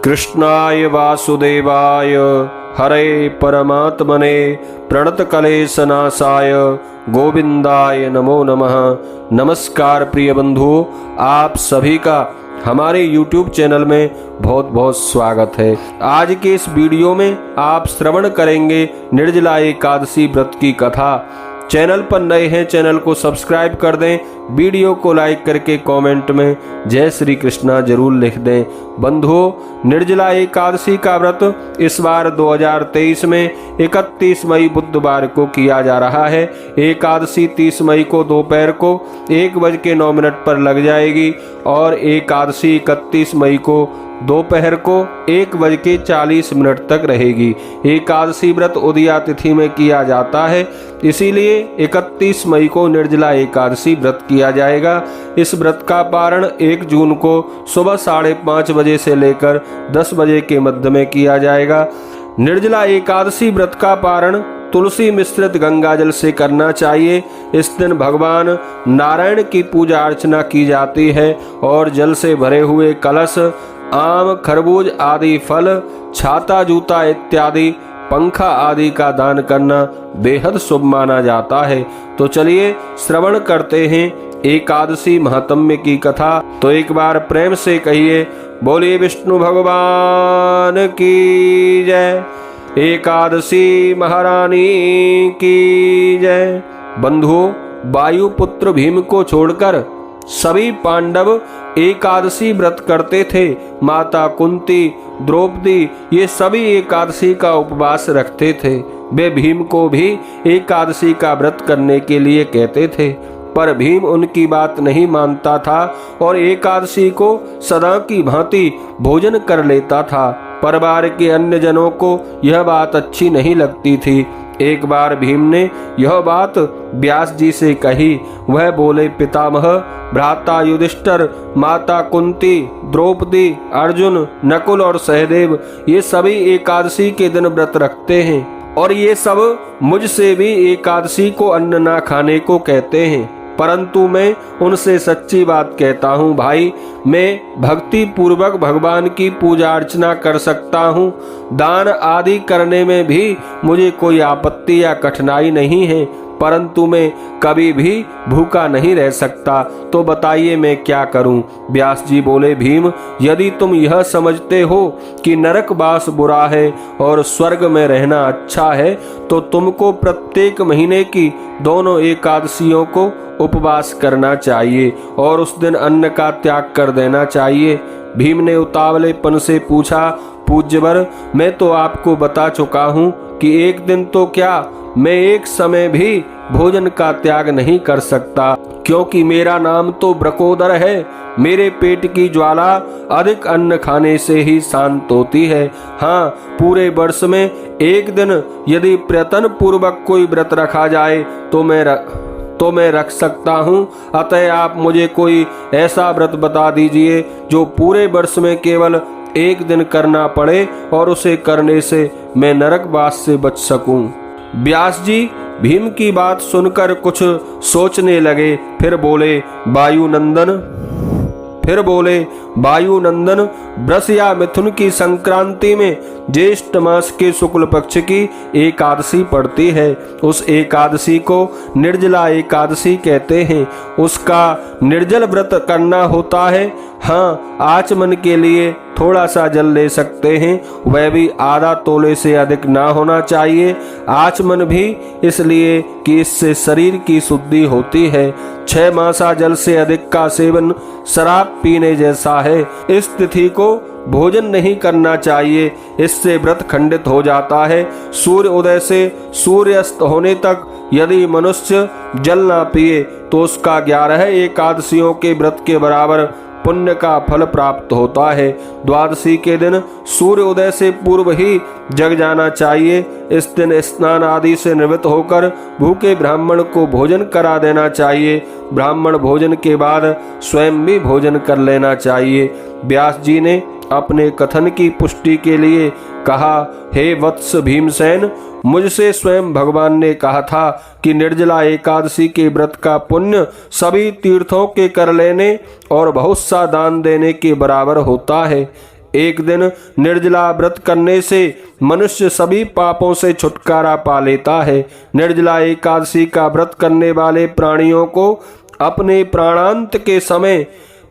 कृष्णाय वासुदेवाय हरे परमात्मने प्रणतक्लेशनाशाय गोविंदाय नमो नमः। नमस्कार प्रिय बंधुओं, आप सभी का हमारे YouTube चैनल में बहुत बहुत स्वागत है। आज के इस वीडियो में आप श्रवण करेंगे निर्जला एकादशी व्रत की कथा। चैनल पर नए हैं, चैनल को सब्सक्राइब कर दें, वीडियो को लाइक करके कमेंट में जय श्री कृष्णा जरूर लिख दें। बंधुओं, निर्जला एकादशी का व्रत इस बार 2023 में 31 मई बुधवार को किया जा रहा है। एकादशी 30 मई को दोपहर को 1:09 पर लग जाएगी और एकादशी 31 मई को दोपहर को 1:40 तक रहेगी। एकादशी व्रत उदया तिथि में किया जाता है, इसीलिए 31 मई को निर्जला एकादशी व्रत किया जाएगा। इस व्रत का पारण 1 जून को सुबह 5:30 बजे से लेकर 10 बजे के मध्य में किया जाएगा। निर्जला एकादशी व्रत का पारण तुलसी मिश्रित गंगाजल से करना चाहिए। इस दिन भगवान नारायण की पूजा अर्चना की जाती है और जल से भरे हुए कलश, आम, खरबूज आदि फल, छाता, जूता इत्यादि, पंखा आदि का दान करना बेहद शुभ माना जाता है। तो चलिए श्रवण करते हैं एकादशी महात्म्य की कथा। तो एक बार प्रेम से कहिए, बोलिए विष्णु भगवान की जय, एकादशी महारानी की जय। बंधुओं, वायुपुत्र भीम को छोड़कर सभी पांडव एकादशी व्रत करते थे। माता कुंती, द्रौपदी ये सभी एकादशी का उपवास रखते थे। वे भीम को भी एकादशी का व्रत करने के लिए कहते थे, पर भीम उनकी बात नहीं मानता था और एकादशी को सदा की भांति भोजन कर लेता था। परिवार के अन्य जनों को यह बात अच्छी नहीं लगती थी। एक बार भीम ने यह बात व्यास जी से कही। वह बोले, पितामह, भ्राता युधिष्ठिर, माता कुंती, द्रौपदी, अर्जुन, नकुल और सहदेव ये सभी एकादशी के दिन व्रत रखते हैं और ये सब मुझसे भी एकादशी को अन्न ना खाने को कहते हैं, परंतु मैं उनसे सच्ची बात कहता हूँ भाई, मैं भक्ति पूर्वक भगवान की पूजा अर्चना कर सकता हूँ। दान आदि करने में भी मुझे कोई आपत्ति या कठिनाई नहीं है, परंतु मैं कभी भी भूखा नहीं रह सकता। तो बताइए मैं क्या करूं? व्यास जी बोले, भीम, यदि तुम यह समझते हो कि नरकवास बुरा है और स्वर्ग में रहना अच्छा है, तो तुमको प्रत्येक महीने की दोनों एकादशियों को उपवास करना चाहिए और उस दिन अन्न का त्याग कर देना चाहिए। भीम ने उतावलेपन से पूछा, पूज्यवर, मैं तो आपको बता चुका हूँ कि एक दिन तो क्या, मैं एक समय भी भोजन का त्याग नहीं कर सकता, क्योंकि मेरा नाम तो ब्रकोदर है। मेरे पेट की ज्वाला अधिक अन्न खाने से ही शांत होती है। हाँ, पूरे वर्ष में एक दिन यदि प्रयत्न पूर्वक कोई व्रत रखा जाए तो मैं रख सकता हूँ। अतः आप मुझे कोई ऐसा व्रत बता दीजिए जो पूरे वर्ष में केवल एक दिन करना पड़े और उसे करने से मैं नरकवास से बच सकूं। व्यास जी भीम की बात सुनकर कुछ सोचने लगे, फिर बोले, वायुनंदन, वृष या मिथुन की संक्रांति में ज्येष्ठ मास के शुक्ल पक्ष की एकादशी पड़ती है। उस एकादशी को निर्जला एकादशी कहते हैं। उसका निर्जल व्रत करना होता है। हाँ, आचमन के लिए थोड़ा सा जल ले सकते हैं, वह भी आधा तोले से अधिक ना होना चाहिए। आचमन भी इसलिए कि इससे शरीर की शुद्धि होती है। 6 मासा जल से अधिक का सेवन शराब पीने जैसा है। इस तिथि को भोजन नहीं करना चाहिए, इससे व्रत खंडित हो जाता है। सूर्य उदय से सूर्यास्त होने तक यदि मनुष्य जल ना पिए तो उसका 11 एकादशियों के व्रत के बराबर पुण्य का फल प्राप्त होता है। द्वादशी के दिन सूर्य उदय से पूर्व ही जग जाना चाहिए। इस दिन स्नान आदि से निवृत्त होकर भूखे ब्राह्मण को भोजन करा देना चाहिए। ब्राह्मण भोजन के बाद स्वयं भी भोजन कर लेना चाहिए। व्यास जी ने अपने कथन की पुष्टि के लिए कहा, हे वत्स भीमसेन, मुझसे स्वयं भगवान ने कहा था कि निर्जला एकादशी के व्रत का पुण्य सभी तीर्थों के कर लेने और बहुत सा दान देने के बराबर होता है। एक दिन निर्जला व्रत करने से मनुष्य सभी पापों से छुटकारा पा लेता है। निर्जला एकादशी का व्रत करने वाले प्राणियों को अपने प्राणांत के समय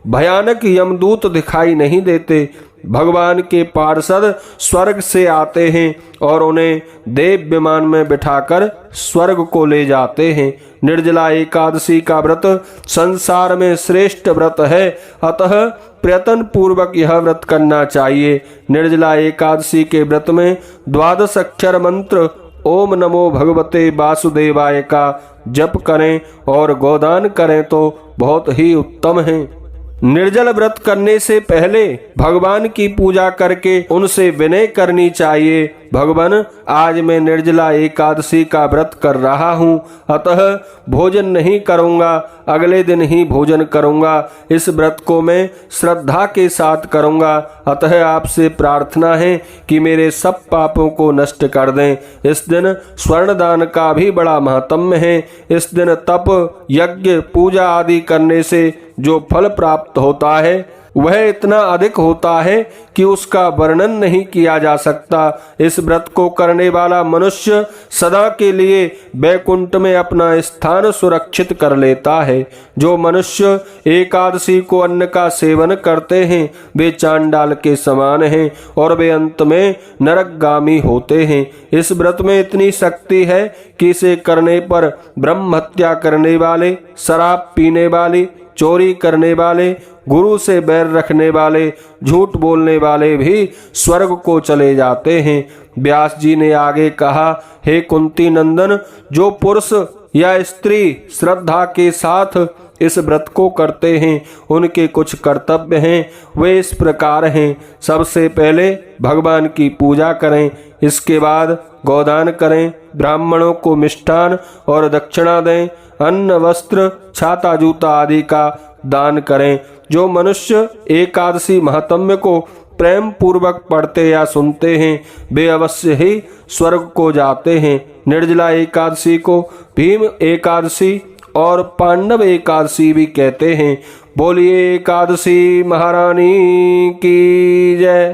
भयानक यमदूत दिखाई नहीं देते। भगवान के पार्षद स्वर्ग से आते हैं और उन्हें देव विमान में बिठाकर स्वर्ग को ले जाते हैं। निर्जला एकादशी का व्रत संसार में श्रेष्ठ व्रत है, अतः प्रयत्न पूर्वक यह व्रत करना चाहिए। निर्जला एकादशी के व्रत में 12 अक्षर मंत्र ओम नमो भगवते वासुदेवाय का जप करें और गोदान करें तो बहुत ही उत्तम है। निर्जल व्रत करने से पहले भगवान की पूजा करके उनसे विनय करनी चाहिए। भगवान, आज मैं निर्जला एकादशी का व्रत कर रहा हूँ, अतः भोजन नहीं करूँगा, अगले दिन ही भोजन करूँगा। इस व्रत को मैं श्रद्धा के साथ करूँगा, अतः आपसे प्रार्थना है कि मेरे सब पापों को नष्ट कर दें। इस दिन स्वर्ण दान का भी बड़ा महात्म्य है। इस दिन तप, यज्ञ, पूजा आदि करने से जो फल प्राप्त होता है वह इतना अधिक होता है कि उसका वर्णन नहीं किया जा सकता। इस व्रत को करने वाला मनुष्य सदा के लिए वैकुंठ में अपना स्थान सुरक्षित कर लेता है। जो मनुष्य एकादशी को अन्न का सेवन करते हैं वे चांडाल के समान हैं और वे अंत में नरकगामी होते हैं। इस व्रत में इतनी शक्ति है कि इसे करने पर ब्रह्म हत्या करने वाले, शराब पीने वाले, चोरी करने वाले, गुरु से बैर रखने वाले, झूठ बोलने वाले भी स्वर्ग को चले जाते हैं। व्यास जी ने आगे कहा, हे कुंती नंदन, जो पुरुष या स्त्री श्रद्धा के साथ इस व्रत को करते हैं उनके कुछ कर्तव्य हैं, वे इस प्रकार हैं। सबसे पहले भगवान की पूजा करें, इसके बाद गोदान करें, ब्राह्मणों को मिष्ठान और दक्षिणा दें, अन्न, वस्त्र, छाता, जूता आदि का दान करें। जो मनुष्य एकादशी महात्म्य को प्रेम पूर्वक पढ़ते या सुनते हैं वे अवश्य ही स्वर्ग को जाते हैं। निर्जला एकादशी को भीम एकादशी और पांडव एकादशी भी कहते हैं। बोलिए एकादशी महारानी की जय।